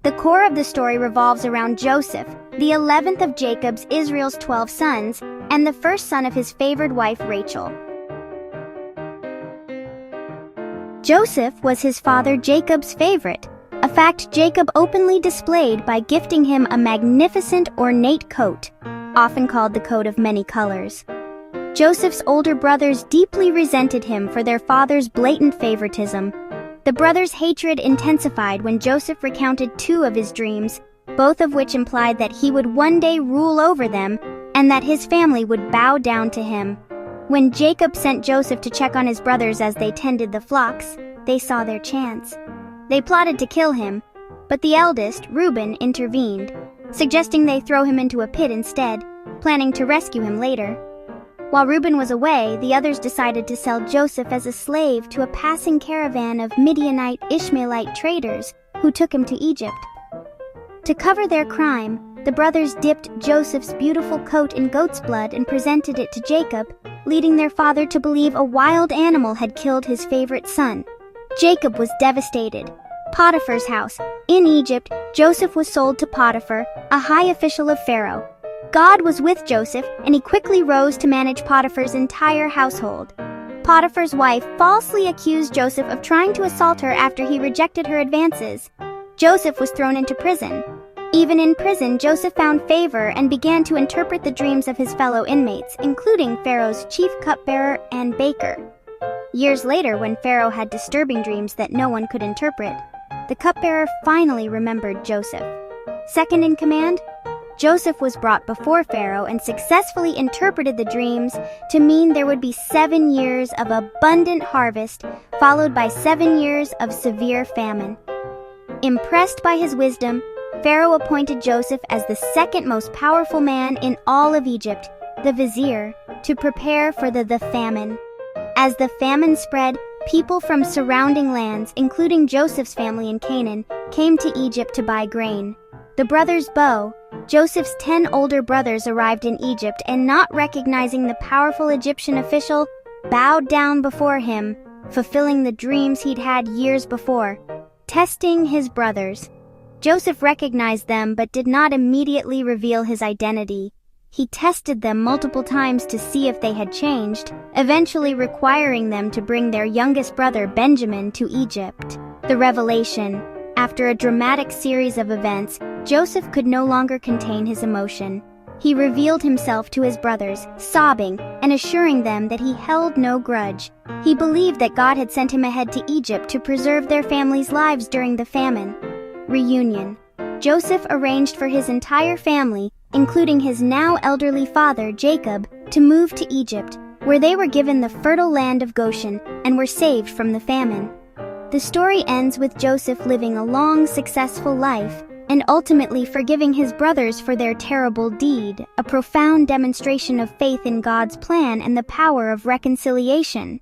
The core of the story revolves around Joseph, the 11th of Jacob's Israel's 12 sons, and the first son of his favored wife Rachel. Joseph was his father Jacob's favorite, a fact Jacob openly displayed by gifting him a magnificent ornate coat, often called the coat of many colors. Joseph's older brothers deeply resented him for their father's blatant favoritism. The brothers' hatred intensified when Joseph recounted two of his dreams, both of which implied that he would one day rule over them and that his family would bow down to him. When Jacob sent Joseph to check on his brothers as they tended the flocks, they saw their chance. They plotted to kill him, but the eldest, Reuben, intervened, suggesting they throw him into a pit instead, planning to rescue him later. While Reuben was away, the others decided to sell Joseph as a slave to a passing caravan of Midianite Ishmaelite traders who took him to Egypt. To cover their crime, the brothers dipped Joseph's beautiful coat in goat's blood and presented it to Jacob, leading their father to believe a wild animal had killed his favorite son. Jacob was devastated. Potiphar's house. In Egypt, Joseph was sold to Potiphar, a high official of Pharaoh. God was with Joseph, and he quickly rose to manage Potiphar's entire household. Potiphar's wife falsely accused Joseph of trying to assault her after he rejected her advances. Joseph was thrown into prison. Even in prison, Joseph found favor and began to interpret the dreams of his fellow inmates, including Pharaoh's chief cupbearer and baker. Years later, when Pharaoh had disturbing dreams that no one could interpret, the cupbearer finally remembered Joseph. Second in command, Joseph was brought before Pharaoh and successfully interpreted the dreams to mean there would be 7 years of abundant harvest, followed by 7 years of severe famine. Impressed by his wisdom, Pharaoh appointed Joseph as the second most powerful man in all of Egypt, the vizier, to prepare for the famine. As the famine spread, people from surrounding lands, including Joseph's family in Canaan, came to Egypt to buy grain. The brothers Bo, Joseph's 10 older brothers, arrived in Egypt and, not recognizing the powerful Egyptian official, bowed down before him, fulfilling the dreams he'd had years before. Testing his brothers. Joseph recognized them but did not immediately reveal his identity. He tested them multiple times to see if they had changed, eventually requiring them to bring their youngest brother Benjamin to Egypt. The revelation. After a dramatic series of events, Joseph could no longer contain his emotion. He revealed himself to his brothers, sobbing and assuring them that he held no grudge. He believed that God had sent him ahead to Egypt to preserve their family's lives during the famine. Reunion. Joseph arranged for his entire family, including his now elderly father Jacob, to move to Egypt, where they were given the fertile land of Goshen and were saved from the famine. The story ends with Joseph living a long, successful life and ultimately forgiving his brothers for their terrible deed, a profound demonstration of faith in God's plan and the power of reconciliation.